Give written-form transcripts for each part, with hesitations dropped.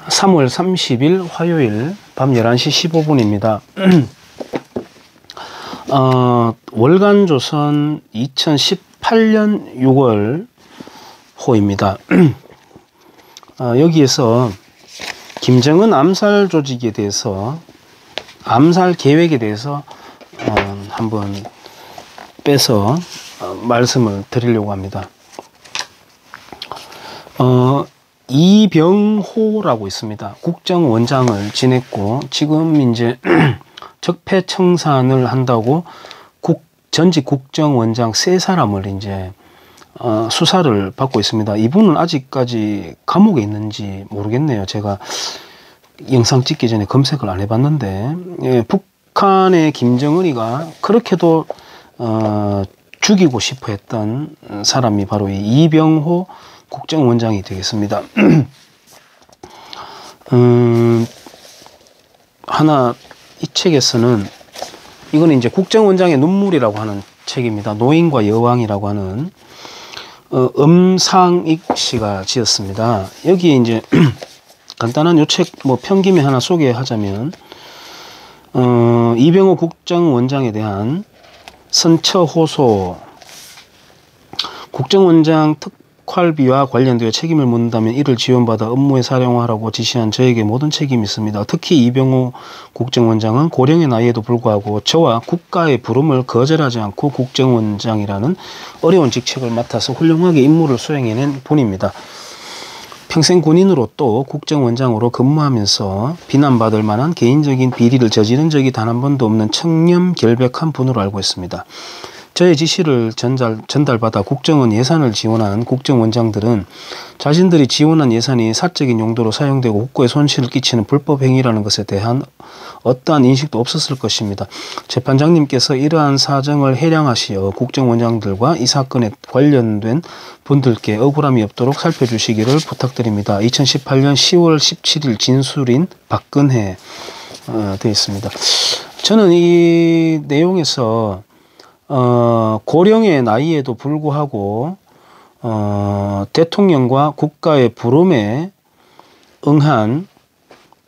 3월 30일 화요일 밤 11시 15분입니다. 월간조선 2018년 6월 호입니다. 여기에서 김정은 암살 조직에 대해서, 암살 계획에 대해서 한번 빼서 말씀을 드리려고 합니다. 이병호라고 있습니다. 국정원장을 지냈고 지금 이제 적폐청산을 한다고 전직 국정원장 3사람을 이제 수사를 받고 있습니다. 이분은 아직까지 감옥에 있는지 모르겠네요. 제가 영상 찍기 전에 검색을 안 해봤는데, 예, 북한의 김정은이가 그렇게도 죽이고 싶어 했던 사람이 바로 이 이병호 국정원장이 되겠습니다. 이 책에서는, 이거는 이제 국정원장의 눈물이라고 하는 책입니다. 노인과 여왕이라고 하는 엄상익 씨가 지었습니다. 여기에 이제 간단한 요 책 편김에 하나 소개하자면, 이병호 국정원장에 대한 선처 호소, 국정원장 특활비와 관련되어 책임을 묻는다면 이를 지원받아 업무에 사용하라고 지시한 저에게 모든 책임이 있습니다. 특히 이병호 국정원장은 고령의 나이에도 불구하고 저와 국가의 부름을 거절하지 않고 국정원장이라는 어려운 직책을 맡아서 훌륭하게 임무를 수행해낸 분입니다. 평생 군인으로 또 국정원장으로 근무하면서 비난받을 만한 개인적인 비리를 저지른 적이 단 한 번도 없는 청렴결백한 분으로 알고 있습니다. 저의 지시를 전달받아 국정원 예산을 지원한 국정원장들은 자신들이 지원한 예산이 사적인 용도로 사용되고 국고에 손실을 끼치는 불법 행위라는 것에 대한 어떠한 인식도 없었을 것입니다. 재판장님께서 이러한 사정을 해량하시어 국정원장들과 이 사건에 관련된 분들께 억울함이 없도록 살펴주시기를 부탁드립니다. 2018년 10월 17일 진술인 박근혜 되어 있습니다. 저는 이 내용에서 고령의 나이에도 불구하고 대통령과 국가의 부름에 응한,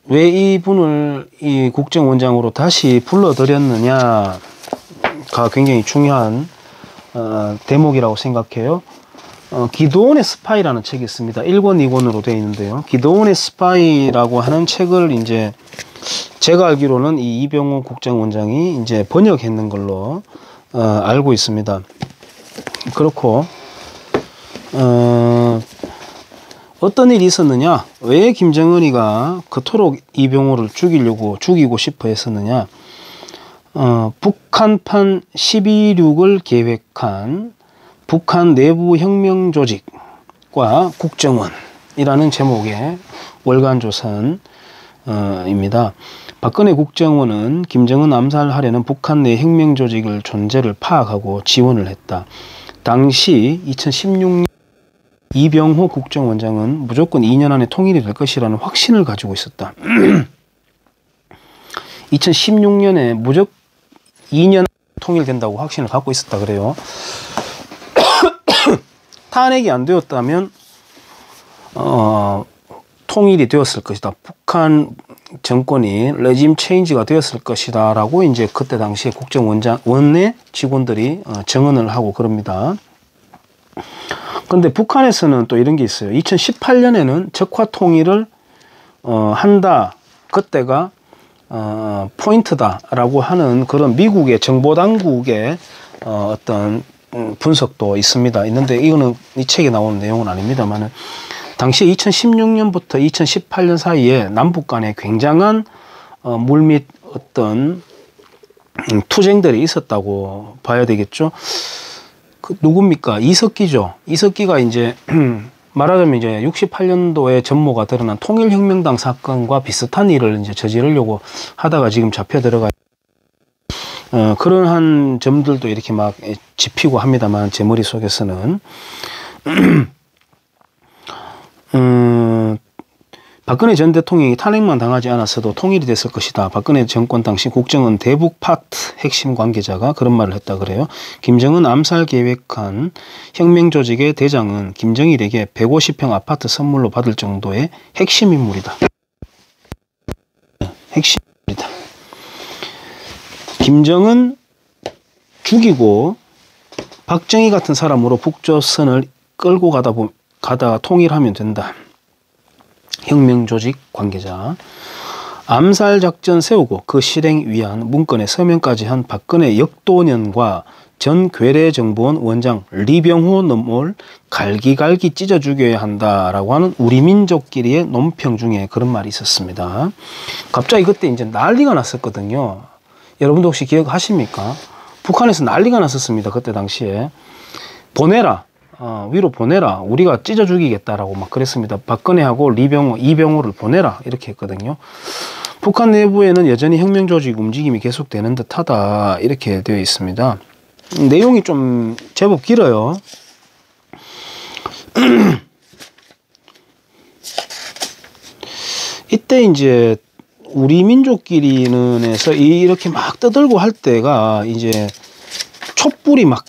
왜 이분을 이 국정원장으로 다시 불러들였느냐가 굉장히 중요한 대목이라고 생각해요. 기도원의 스파이라는 책이 있습니다. 1권, 2권으로 되어 있는데요. 기도원의 스파이라고 하는 책을 이제 제가 알기로는 이 이병호 국정원장이 이제 번역했는 걸로 알고 있습니다. 그렇고, 어떤 일이 있었느냐, 왜 김정은이가 그토록 이병호를 죽이고 싶어 했었느냐, 북한판 12.6을 계획한 북한 내부 혁명 조직과 국정원이라는 제목의 월간조선입니다. 박근혜 국정원은 김정은 암살하려는 북한 내 혁명 조직을 존재를 파악하고 지원을 했다. 당시 2016년 이병호 국정원장은 무조건 2년 안에 통일이 될 것이라는 확신을 가지고 있었다. 2016년에 무조건 2년 통일된다고 확신을 갖고 있었다 그래요. 탄핵이 안 되었다면 통일이 되었을 것이다. 북한 정권이 레짐 체인지가 되었을 것이다 라고 이제 그때 당시에 국정원의 직원들이 증언을 하고 그럽니다. 그런데 북한에서는 또 이런 게 있어요. 2018년에는 적화 통일을 한다. 그때가 포인트다 라고 하는 그런 미국의 정보당국의 어떤 분석도 있는데 이거는 이 책에 나오는 내용은 아닙니다만, 당시 2016년부터 2018년 사이에 남북 간에 굉장한 물밑 어떤 투쟁들이 있었다고 봐야 되겠죠. 누굽니까? 이석기죠. 이석기가 이제 말하자면 이제 68년도에 전모가 드러난 통일혁명당 사건과 비슷한 일을 이제 저지르려고 하다가 지금 잡혀 들어가. 그러한 점들도 이렇게 막 짚히고 합니다만, 제 머릿속에서는 박근혜 전 대통령이 탄핵만 당하지 않았어도 통일이 됐을 것이다. 박근혜 정권 당시 국정원 대북 파트 핵심 관계자가 그런 말을 했다 그래요. 김정은 암살 계획한 혁명 조직의 대장은 김정일에게 150평 아파트 선물로 받을 정도의 핵심 인물이다. 핵심입니다. 김정은 죽이고 박정희 같은 사람으로 북조선을 끌고 가다가 통일하면 된다. 혁명조직 관계자. 암살작전 세우고 그 실행 위한 문건에 서명까지 한 박근혜 역도년과 전 괴뢰정보원 원장 리병호 놈을 갈기갈기 찢어 죽여야 한다라고 하는 우리 민족끼리의 논평 중에 그런 말이 있었습니다. 갑자기 그때 이제 난리가 났었거든요. 여러분도 혹시 기억하십니까? 북한에서 난리가 났었습니다. 그때 당시에. 보내라. 위로 보내라. 우리가 찢어 죽이겠다라고 막 그랬습니다. 박근혜하고 리병호, 이병호를 보내라. 이렇게 했거든요. 북한 내부에는 여전히 혁명조직 움직임이 계속되는 듯하다. 이렇게 되어 있습니다. 내용이 좀 제법 길어요. 이때 이제 우리 민족끼리는 해서 이렇게 막 떠들고 할 때가 이제 촛불이 막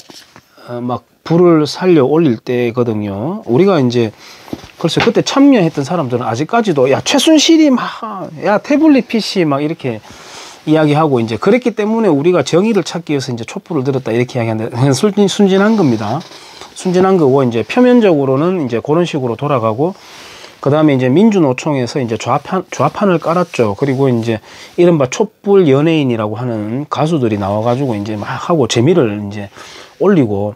불을 살려 올릴 때거든요. 우리가 이제 글쎄 그때 참여했던 사람들은 아직까지도 야 최순실이 막 야 태블릿 PC 막 이렇게 이야기하고 이제 그랬기 때문에 우리가 정의를 찾기 위해서 이제 촛불을 들었다 이렇게 이야기하는데 순진한 겁니다. 순진한 거고 이제 표면적으로는 이제 그런 식으로 돌아가고 그 다음에 이제 민주노총에서 이제 좌판을 깔았죠. 그리고 이제 이른바 촛불 연예인이라고 하는 가수들이 나와가지고 이제 막 하고 재미를 이제 올리고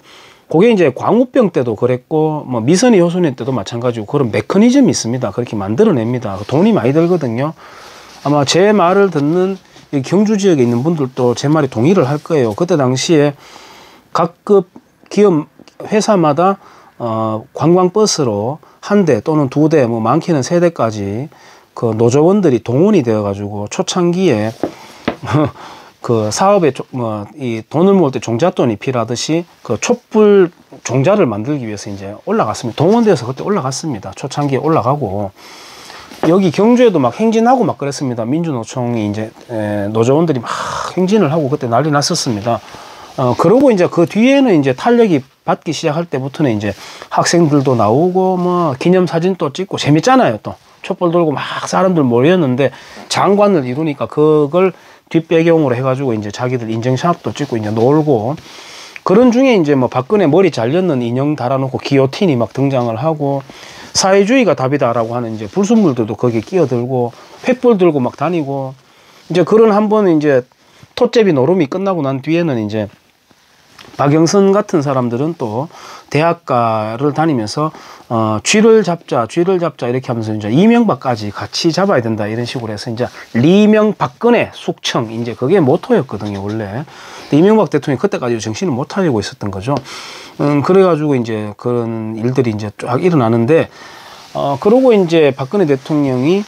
그게 이제 광우병 때도 그랬고 뭐 미선이 효소년 때도 마찬가지고 그런 메커니즘이 있습니다. 그렇게 만들어냅니다. 돈이 많이 들거든요. 아마 제 말을 듣는 경주 지역에 있는 분들도 제 말이 동의를 할 거예요. 그때 당시에 각급 기업 회사마다 관광버스로 한 대 또는 두 대, 뭐 많게는 세 대까지 그 노조원들이 동원이 되어 가지고 초창기에 그 사업에 이 돈을 모을 때 종잣돈이 필요하듯이 그 촛불 종자를 만들기 위해서 이제 올라갔습니다. 동원돼서 그때 올라갔습니다. 초창기에 올라가고 여기 경주에도 막 행진하고 막 그랬습니다. 민주노총이 이제 노조원들이 막 행진을 하고 그때 난리 났었습니다. 그러고 이제 그 뒤에는 이제 탄력이 받기 시작할 때부터는 이제 학생들도 나오고 뭐 기념사진도 찍고 재밌잖아요. 또 촛불 들고 막 사람들 모였는데 장관을 이루니까 그걸 뒷배경으로 해가지고 이제 자기들 인증샷도 찍고 이제 놀고 그런 중에 이제 뭐 박근혜 머리 잘렸는 인형 달아놓고 기요틴이 막 등장을 하고 사회주의가 답이다라고 하는 이제 불순물들도 거기에 끼어들고 횃불 들고 막 다니고 이제 그런 한번 이제 토제비 노름이 끝나고 난 뒤에는 이제 박영선 같은 사람들은 또 대학가를 다니면서 쥐를 잡자 이렇게 하면서 이제 이명박까지 같이 잡아야 된다 이런 식으로 해서 이제 리명 박근혜 숙청 이제 그게 모토였거든요 원래. 이명박 대통령이 그때까지 정신을 못 차리고 있었던 거죠. 그래가지고 이제 그런 일들이 이제 쫙 일어나는데 그러고 이제 박근혜 대통령이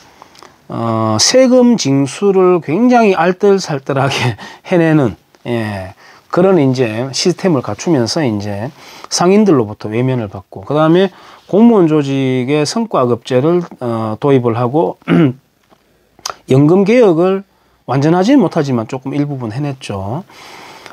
세금 징수를 굉장히 알뜰살뜰하게 해내는 그런 이제 시스템을 갖추면서 이제 상인들로부터 외면을 받고 그 다음에 공무원 조직의 성과급제를 도입을 하고 연금 개혁을 완전하지 못하지만 조금 일부분 해냈죠.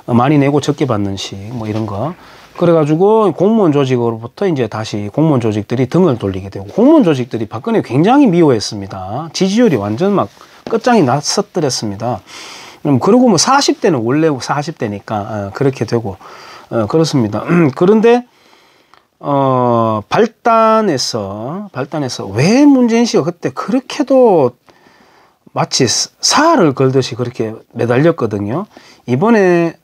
많이 내고 적게 받는 식 뭐 이런 거. 그래가지고 공무원 조직으로부터 이제 다시 공무원 조직들이 등을 돌리게 되고 공무원 조직들이 박근혜 굉장히 미워했습니다. 지지율이 완전 막 끝장이 났었더랬습니다. 그리고 뭐 40대는 원래 40대니까 그렇게 되고 그렇습니다. 그런데 발단에서 왜 문재인 씨가 그때 그렇게도 마치 사활을 걸듯이 그렇게 매달렸거든요. 이번에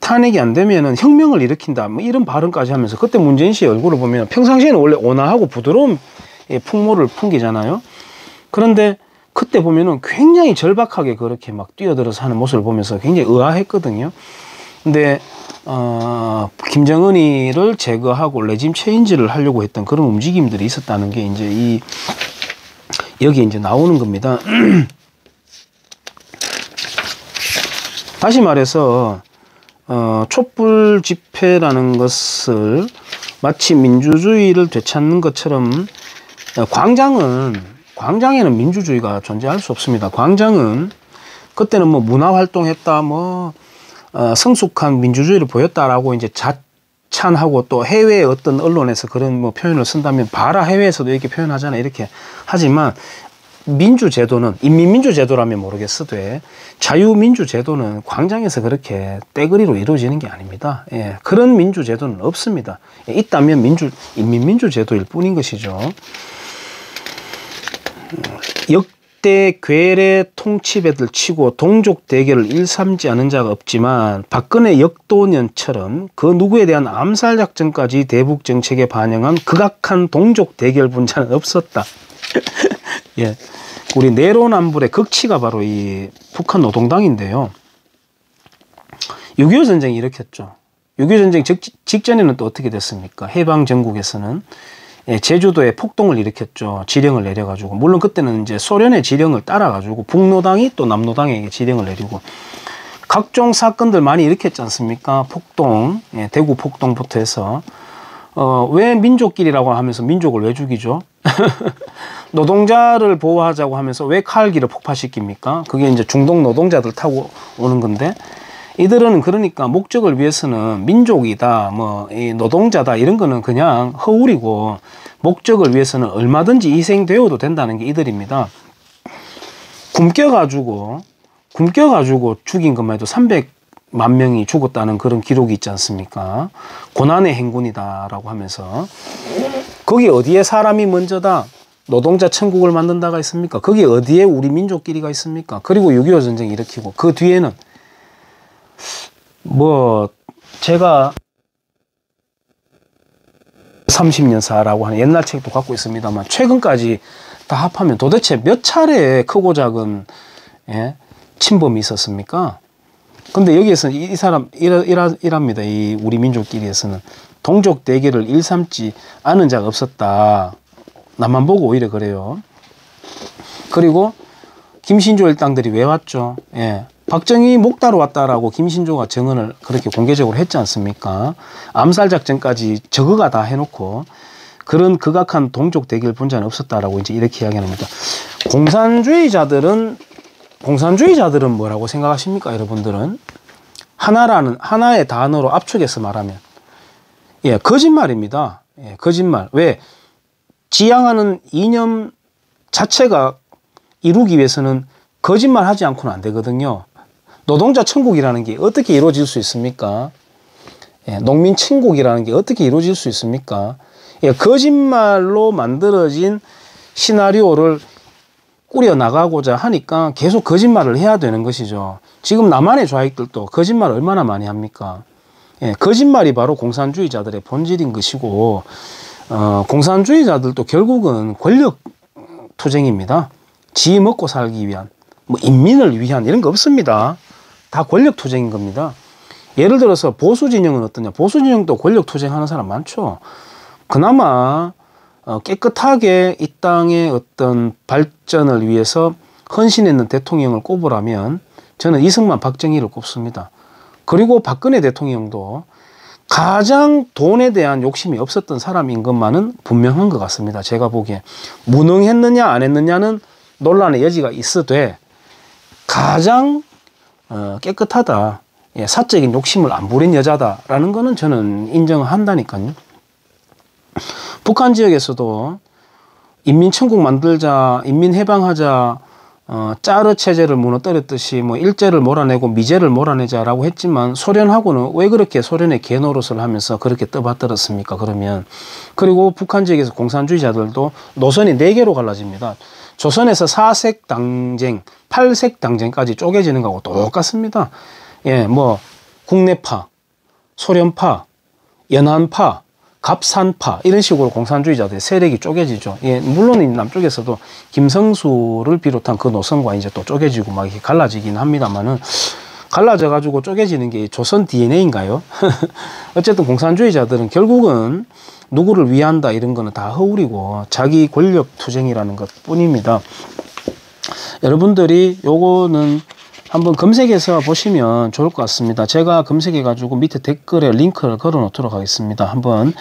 탄핵이 안 되면은 혁명을 일으킨다 뭐 이런 발언까지 하면서 그때 문재인 씨의 얼굴을 보면 평상시에는 원래 온화하고 부드러운 풍모를 풍기잖아요. 그런데 그때 보면은 굉장히 절박하게 그렇게 막 뛰어들어서 하는 모습을 보면서 굉장히 의아했거든요. 근데 김정은이를 제거하고 레짐 체인지를 하려고 했던 그런 움직임들이 있었다는 게 이제 여기 이제 나오는 겁니다. 다시 말해서 촛불 집회라는 것을 마치 민주주의를 되찾는 것처럼 광장에는 민주주의가 존재할 수 없습니다. 광장은 그때는 뭐 문화 활동했다, 뭐 성숙한 민주주의를 보였다라고 이제 자찬하고 또 해외의 어떤 언론에서 그런 뭐 표현을 쓴다면 봐라 해외에서도 이렇게 표현하잖아요. 이렇게 하지만 민주제도는, 인민민주제도라면 모르겠어도 자유민주제도는 광장에서 그렇게 떼거리로 이루어지는 게 아닙니다. 예, 그런 민주제도는 없습니다. 예, 있다면 인민민주제도일 뿐인 것이죠. 역대 괴뢰 통치배들 치고 동족 대결을 일삼지 않은 자가 없지만 박근혜 역도년처럼 그 누구에 대한 암살 작전까지 대북 정책에 반영한 극악한 동족 대결 분자는 없었다. 예, 우리 내로남불의 극치가 바로 이 북한 노동당인데요. 6.25 전쟁이 일으켰죠. 6.25 전쟁 직전에는 또 어떻게 됐습니까? 해방 전국에서는 제주도에 폭동을 일으켰죠. 지령을 내려가지고. 물론 그때는 이제 소련의 지령을 따라가지고 북노당이 또 남노당에게 지령을 내리고 각종 사건들 많이 일으켰지 않습니까? 폭동, 대구 폭동부터 해서 왜 민족끼리라고 하면서 민족을 왜 죽이죠? 노동자를 보호하자고 하면서 왜 카알기를 폭파시킵니까? 그게 이제 중동 노동자들 타고 오는 건데 이들은 그러니까 목적을 위해서는 민족이다, 뭐 이 노동자다 이런 거는 그냥 허울이고 목적을 위해서는 얼마든지 희생되어도 된다는 게 이들입니다. 굶겨가지고 죽인 것만 해도 300만 명이 죽었다는 그런 기록이 있지 않습니까? 고난의 행군이다라고 하면서 거기 어디에 사람이 먼저다? 노동자 천국을 만든다가 있습니까? 거기 어디에 우리 민족끼리가 있습니까? 그리고 6.25 전쟁 일으키고 그 뒤에는 뭐 제가 30년사라고 하는 옛날 책도 갖고 있습니다만 최근까지 다 합하면 도대체 몇 차례 크고 작은 침범이 있었습니까? 근데 여기에서 이 사람 이랍니다. 이 우리 민족끼리에서는 동족 대결을 일삼지 않은 자가 없었다. 나만 보고 오히려 그래요. 그리고 김신조 일당들이 왜 왔죠? 박정희 목 따러 왔다라고 김신조가 증언을 그렇게 공개적으로 했지 않습니까? 암살 작전까지 저거가 다 해놓고 그런 극악한 동족 대결 분자는 없었다라고 이제 이렇게 이야기합니다. 공산주의자들은 뭐라고 생각하십니까? 여러분들은 하나의 단어로 압축해서 말하면 거짓말입니다. 거짓말. 왜? 지향하는 이념 자체가 이루기 위해서는 거짓말 하지 않고는 안 되거든요. 노동자 천국이라는 게 어떻게 이루어질 수 있습니까? 농민 천국이라는 게 어떻게 이루어질 수 있습니까? 거짓말로 만들어진 시나리오를 꾸려나가고자 하니까 계속 거짓말을 해야 되는 것이죠. 지금 남한의 좌익들도 거짓말 얼마나 많이 합니까? 거짓말이 바로 공산주의자들의 본질인 것이고 공산주의자들도 결국은 권력 투쟁입니다. 지 먹고 살기 위한, 뭐 인민을 위한 이런 거 없습니다. 다 권력 투쟁인 겁니다. 예를 들어서 보수 진영은 어떠냐? 보수 진영도 권력 투쟁하는 사람 많죠. 그나마 깨끗하게 이 땅의 어떤 발전을 위해서 헌신했는 대통령을 꼽으라면 저는 이승만, 박정희를 꼽습니다. 그리고 박근혜 대통령도 가장 돈에 대한 욕심이 없었던 사람인 것만은 분명한 것 같습니다. 제가 보기에 무능했느냐 안 했느냐는 논란의 여지가 있어도 가장 깨끗하다, 사적인 욕심을 안 부린 여자다라는 거는 저는 인정한다니까요. 북한 지역에서도 인민천국 만들자, 인민해방하자, 짜르 체제를 무너뜨렸듯이 뭐 일제를 몰아내고 미제를 몰아내자라고 했지만 소련하고는 왜 그렇게 소련의 개노릇을 하면서 그렇게 떠받들었습니까? 그러면 그리고 북한 지역에서 공산주의자들도 노선이 4개로 갈라집니다. 조선에서 4색 당쟁, 8색 당쟁까지 쪼개지는 거하고 똑같습니다. 뭐 국내파, 소련파, 연한파, 갑산파 이런 식으로 공산주의자들의 세력이 쪼개지죠. 물론 남쪽에서도 김성수를 비롯한 그 노선과 이제 또 쪼개지고 막 이렇게 갈라지긴 합니다만은 갈라져 가지고 쪼개지는 게 조선 DNA인가요? 어쨌든 공산주의자들은 결국은 누구를 위한다 이런 거는 다 허울이고 자기 권력 투쟁이라는 것 뿐입니다. 여러분들이 요거는 한번 검색해서 보시면 좋을 것 같습니다. 제가 검색해 가지고 밑에 댓글에 링크를 걸어 놓도록 하겠습니다. 한번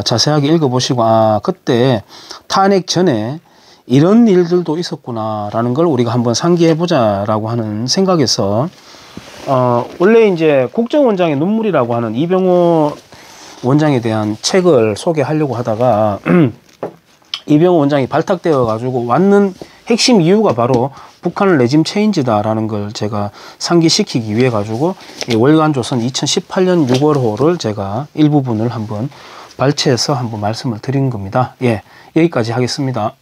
자세하게 읽어보시고 그때 탄핵 전에 이런 일들도 있었구나 라는 걸 우리가 한번 상기해 보자 라고 하는 생각에서 원래 이제 국정원장의 눈물이라고 하는 이병호 원장에 대한 책을 소개하려고 하다가 이병호 원장이 발탁되어 가지고 왔는 핵심 이유가 바로 북한 레짐 체인지다라는 걸 제가 상기시키기 위해 가지고 이 월간조선 2018년 6월호를 제가 일부분을 한번 발췌해서 한번 말씀을 드린 겁니다. 예, 여기까지 하겠습니다.